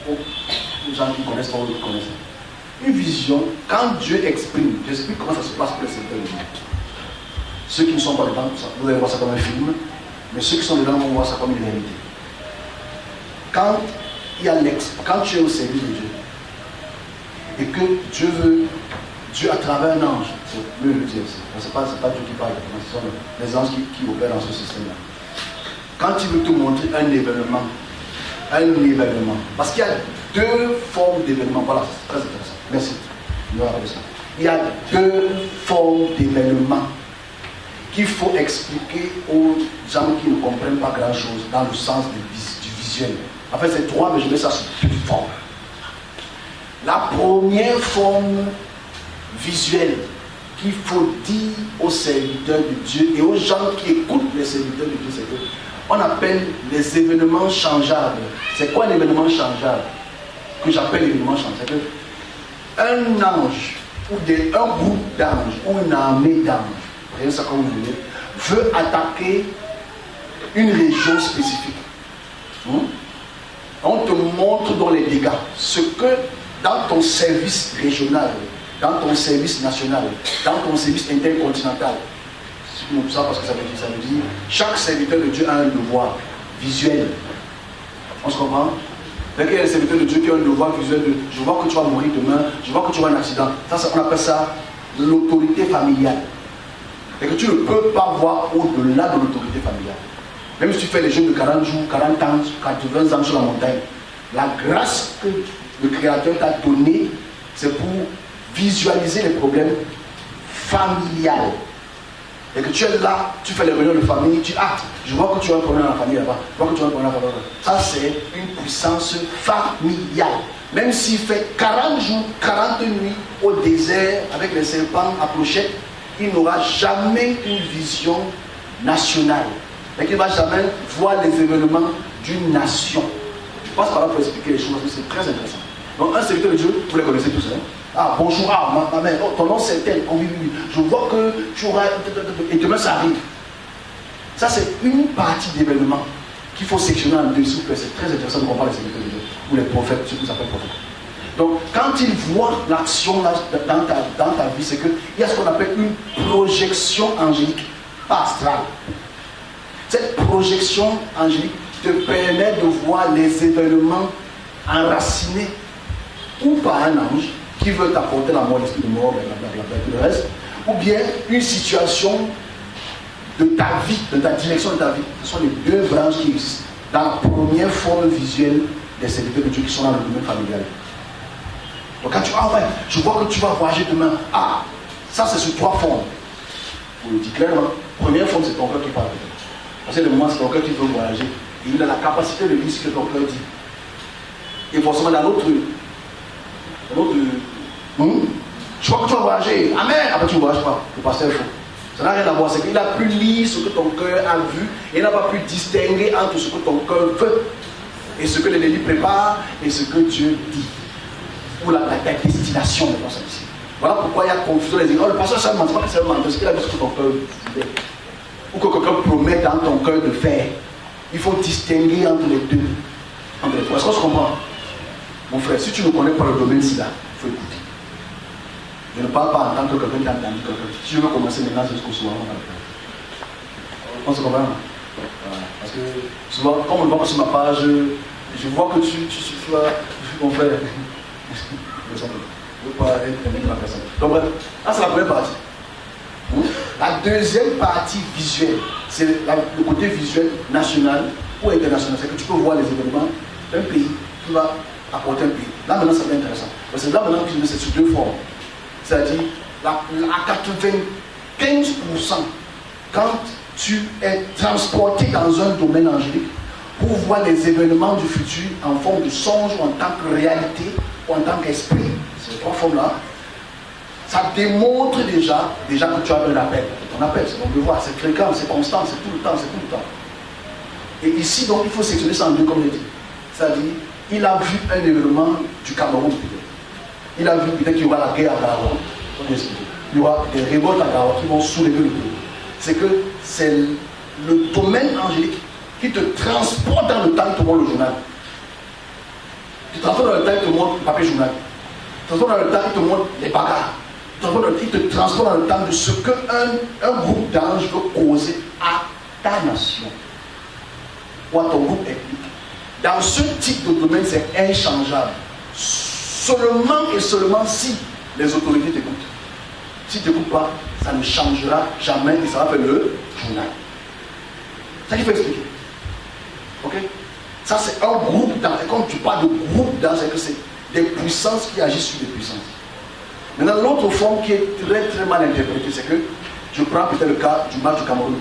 aux gens qui connaissent pas ou qui connaissent. Une vision, quand Dieu exprime, j'explique comment ça se passe pour les serviteurs de Dieu. Ceux qui ne sont pas dedans, vous allez voir ça comme un film, mais ceux qui sont dedans vont voir ça comme une réalité. Quand tu es au service de Dieu, et que Dieu à travers un ange, c'est mieux le dire, c'est pas Dieu qui parle, ce sont les anges qui opèrent dans ce système-là. Quand il veut te montrer un événement, parce qu'il y a deux formes d'événements, voilà, c'est très intéressant, merci, il y a deux formes d'événements qu'il faut expliquer aux gens qui ne comprennent pas grand-chose dans le sens du visuel. En fait, c'est trois, mais je mets ça sur deux formes. La première forme visuelle qu'il faut dire aux serviteurs de Dieu et aux gens qui écoutent les serviteurs de Dieu, c'est que on appelle les événements changeables. C'est quoi un événement changeable? Que j'appelle événement changeable. C'est que un ange, ou un groupe d'anges, ou une armée d'anges, voyez ça comme vous voulez, veut attaquer une région spécifique. On te montre dans les dégâts ce que dans ton service régional, dans ton service national, dans ton service intercontinental, c'est comme ça parce que ça veut dire chaque serviteur de Dieu a un devoir visuel. On se comprend? Il y a un serviteur de Dieu qui a un devoir visuel de je vois que tu vas mourir demain, je vois que tu vas avoir un accident. Ça, on appelle ça l'autorité familiale. Et que tu ne peux pas voir au-delà de l'autorité familiale. Même si tu fais les jeûnes de 40 jours, 40 ans, 80 ans sur la montagne, la grâce que le Créateur t'a donnée, c'est pour visualiser les problèmes familiales. Et que tu es là, tu fais les réunions de famille, tu actes, je vois que tu as un problème dans la famille là-bas, je vois que tu as un problème là-bas. Ça, c'est une puissance familiale. Même s'il fait 40 jours, 40 nuits au désert avec les serpents à clochette, il n'aura jamais une vision nationale. Et qu'il ne va jamais voir les événements d'une nation. Je passe par là pour expliquer les choses, parce que c'est très intéressant. Donc, un serviteur de Dieu, vous les connaissez tous, hein? Ah, bonjour, ma mère, oh, ton nom c'est tel, oh, oui, je vois que tu auras. Et demain ça arrive. Ça, c'est une partie d'événements qu'il faut sectionner en deux, s'il vous plaît. C'est très intéressant de comparer les serviteurs de Dieu, ou les prophètes, ceux qui s'appellent prophètes. Donc, quand ils voient l'action dans ta vie, c'est qu'il y a ce qu'on appelle une projection angélique, pas astrale. Cette projection angélique te permet de voir les événements enracinés ou par un ange qui veut t'apporter la mort, l'esprit de mort, blablabla, tout le reste, ou bien une situation de ta vie, de ta direction de ta vie. Ce sont les deux branches qui existent dans la première forme visuelle des serviteurs de Dieu qui sont dans le domaine familial. Donc quand tu je vois que tu vas voyager demain. Ah, ça c'est sur trois formes. Pour le dire clairement, première forme c'est ton cœur qui parle. Parce que le moment c'est ton cœur qui veut voyager. Et il a la capacité de dire ce que ton cœur dit. Et forcément dans l'autre, je crois que tu vas voyager. Amen. Après tu ne voyages pas. Le pasteur est faux. Ça n'a rien à voir. C'est qu'il a pu lire ce que ton cœur a vu et il n'a pas pu distinguer entre ce que ton cœur veut et ce que l'ennemi prépare et ce que Dieu dit. Ou la destination de ton service. Voilà pourquoi il y a confusion. Les gens, oh, le pasteur seulement, c'est pas seulement parce qu'il a vu ce que ton cœur voulait. Ou que quelqu'un promet dans ton cœur de faire. Il faut distinguer entre les deux. Est-ce qu'on se comprend? Mon frère, si tu ne connais pas le domaine là, il faut écouter. Je ne parle pas en tant que quelqu'un qui a entendu quelqu'un. Si je veux commencer maintenant, c'est ce qu'on se voit. On se comprend? Parce que souvent, comme on le voit sur ma page, je vois que tu suis là, mon frère. Je ne veux pas être ma personne. Donc bref, ça c'est la première partie. La deuxième partie visuelle, c'est le côté visuel national ou international. C'est que tu peux voir les événements d'un pays qui va apporter un pays. Là maintenant, ça devient intéressant. Parce que là maintenant, c'est sur deux formes. C'est-à-dire, à 95%, quand tu es transporté dans un domaine angélique pour voir les événements du futur en forme de songe ou en tant que réalité ou en tant qu'esprit, ces trois formes-là, ça démontre déjà que tu as un appel. Ton appel, c'est ton devoir, c'est fréquent, c'est constant, c'est tout le temps. Et ici, donc, il faut sectionner ça en deux, comme je dis. C'est-à-dire, il a vu un événement du Cameroun, peut-être. Il a vu peut-être qu'il y aura la guerre à Garoua. Il y aura des révoltes à Garoua qui vont soulever le pays. C'est que c'est le domaine angélique qui te transporte dans le temps, tout le monde le journal. Tu transportes dans le temps, il te montre le papier journal. Tu transportes dans le temps, il te montre les bagarres. Il te transporte dans le temps de ce qu'un groupe d'anges veut causer à ta nation ou à ton groupe ethnique. Dans ce type de domaine, c'est inchangeable. Seulement et seulement si les autorités t'écoutent. Si tu n'écoutes pas, ça ne changera jamais et ça va faire le journal. C'est ça qu'il faut expliquer. Ok? Ça, c'est un groupe d'anges. Et quand tu parles de groupe d'anges, c'est que c'est des puissances qui agissent sur des puissances. Maintenant, l'autre forme qui est très très mal interprétée, c'est que je prends peut-être le cas du match du Cameroun.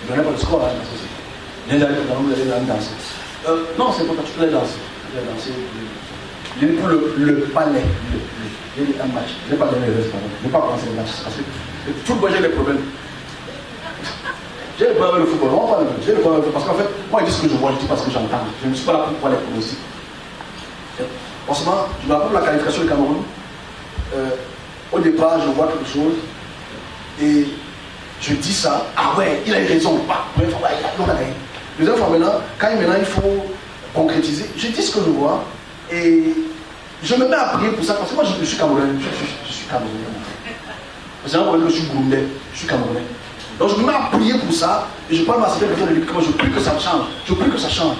Je ne donnais pas le score, hein, parce que c'est. Viens d'aller au Cameroun, vous allez danser. Non, c'est pas que tu peux danser. Tu peux danser. Je pour le palais. Il y a un match. Je n'ai pas donné le reste, pardon. Je n'ai pas commencé le match. Parce que le football, j'ai des problèmes. J'ai des problèmes avec le football. Non, pas le football. J'ai des problèmes avec le football. Parce qu'en fait, moi, je dis ce que je vois, je dis pas ce que j'entends. Je ne suis pas là pour parler pour aussi. Forcément, je me rappelle la qualification du Cameroun. Au départ, je vois quelque chose et je dis ça. Ah ouais, il a eu raison. Deuxième fois maintenant, quand il faut concrétiser, je dis ce que je vois et je me mets à prier pour ça parce que moi je suis Camerounais. Je suis Camerounais. C'est un problème que je suis Burundais. Je suis Camerounais. Donc je me mets à prier pour ça et je parle à ma secrétaire de l'équipe. Je prie que ça change. Je prie que ça change.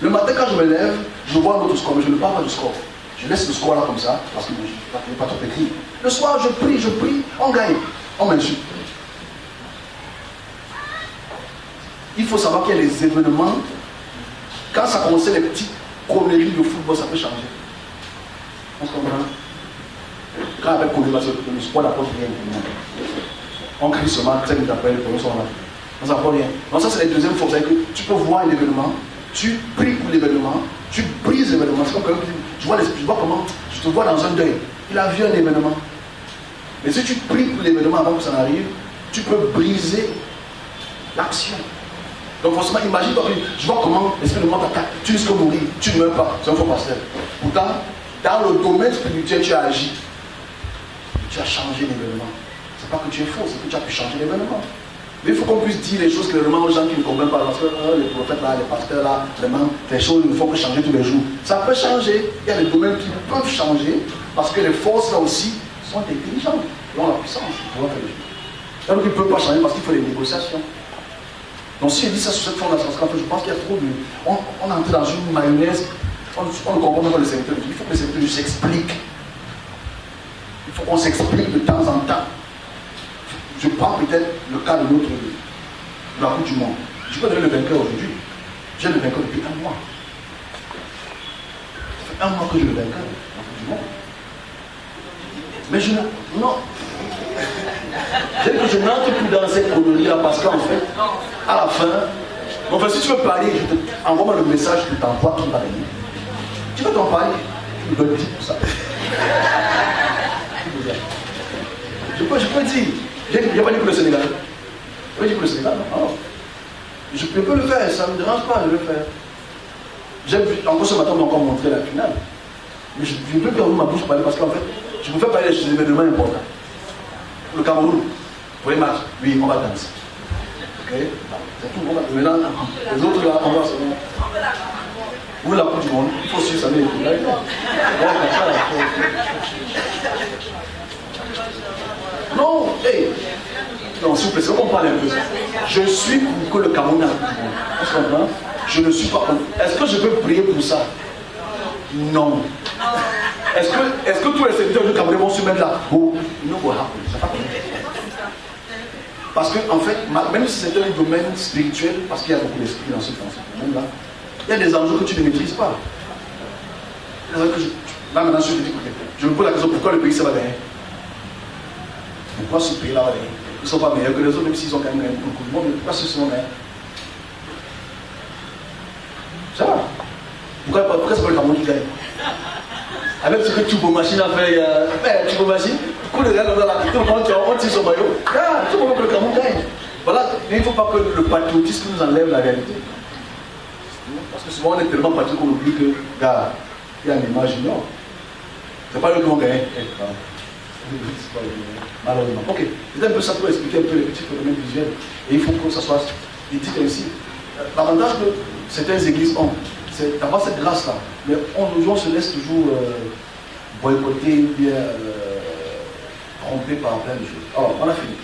Le matin, quand je me lève, je vois un autre score, mais je ne parle pas du score. Je laisse le score là comme ça, parce que je n'ai pas trop écrit. Le soir, je prie, on gagne, on m'insulte. Il faut savoir qu'il y a des événements, quand ça concerne les petites conneries de football, ça peut changer. On se comprend? Quand avec conneries, le sport n'apporte rien. On crie seulement, ça nous appelle, les problèmes sont là. On n'apporte rien. Donc ça, c'est la deuxième fois. C'est que tu peux voir un événement, tu pries pour l'événement, tu brises l'événement. C'est comme je vois comment, je te vois dans un deuil. Il a vu un événement. Mais si tu pries pour l'événement avant que ça n'arrive, tu peux briser l'action. Donc forcément, imagine-toi que je vois comment l'esprit de mort t'attaque. Tu risques de mourir, tu ne meurs pas. C'est un faux pasteur. Pourtant, dans le domaine spirituel, tu as agi. Tu as changé l'événement. C'est pas que tu es faux, c'est que tu as pu changer l'événement. Mais il faut qu'on puisse dire les choses clairement aux gens qui ne comprennent pas. Parce que les prophètes là, les pasteurs là, vraiment, les choses ne font que changer tous les jours. Ça peut changer. Il y a des domaines qui peuvent changer parce que les forces là aussi sont intelligentes. Ils ont la puissance. Ils peuvent faire les choses. Donc ils ne peuvent pas changer parce qu'il faut des négociations. Donc si je dis ça sur cette forme-là, parce que je pense qu'il y a trop de. On est entré dans une mayonnaise. On ne comprend pas le secteur. Il faut que le secteur s'explique. Il faut qu'on s'explique de temps en temps. Je prends peut-être le cas de la Coupe du Monde. Je peux donner le vainqueur aujourd'hui. J'ai le vainqueur depuis un mois. Ça fait un mois que j'ai le vainqueur de la Coupe du Monde. Mais je ne. Non. Je n'entre plus dans cette connerie-là parce qu'en fait, à la fin, enfin, si tu veux parler, envoie-moi le message que tu t'envoies qui va gagner. Tu veux t'en parler, tu me donnes 10 pour ça. Je peux dire. Je n'ai pas dit pour le Sénégal. Je n'ai pas dit pour le Sénégal, non. Je peux le faire, ça ne me dérange pas, je vais le faire. J'ai vu, encore ce matin, on m'a encore montré la finale. Mais je ne peux pas ouvrir ma bouche pour parler parce qu'en fait, je peux faire parler des événements importants. Le Cameroun, pour les matchs, oui, on va danser. Ok? C'est tout, on va. Maintenant, les autres là, on va se voir. Vous, la Coupe du Monde, il faut suivre ça, mais il faut non, hey. Non, s'il vous plaît, c'est qu'on parle un peu. Je suis pour que le Cameroun a la Coupe du Monde. On se comprend? Je ne suis pas contre. Est-ce que je peux prier pour ça? Non. Est-ce que tous les serviteurs du Cameroun vont se mettre là? Oh, no go happen. Parce qu'en fait, même si c'est un domaine spirituel, parce qu'il y a beaucoup d'esprit dans ce domaine-là, il y a des enjeux que tu ne maîtrises pas. Là maintenant, je te dis, je me pose la question, pourquoi le pays ça va gagner? Pourquoi ce pays-là va gagner? Ils ne sont pas meilleurs que les autres, même s'ils ont quand même gagné beaucoup de monde, mais pourquoi ceux-ci sont meilleurs? Ça va. Pourquoi c'est pas le Cameroun qui gagne? Avec ce que Choupo-Machine a fait, Choupo-Machine, coup de gars dans la tout le monde on tire son maillot, tout le monde que le Cameroun gagne. Voilà, mais il ne faut pas que le patriotisme nous enlève la réalité. Parce que souvent on est tellement patriote qu'on oublie que, gars, il y a une image junior. C'est pas eux qui vont gagner. Malheureusement. Ok, c'est un peu ça pour expliquer un peu les petits phénomènes visuels. Et il faut que ça soit dit ainsi. L'avantage que certaines églises ont, c'est d'avoir cette grâce-là. Mais on se laisse toujours boycotter ou bien tromper par plein de choses. Alors, on a fini.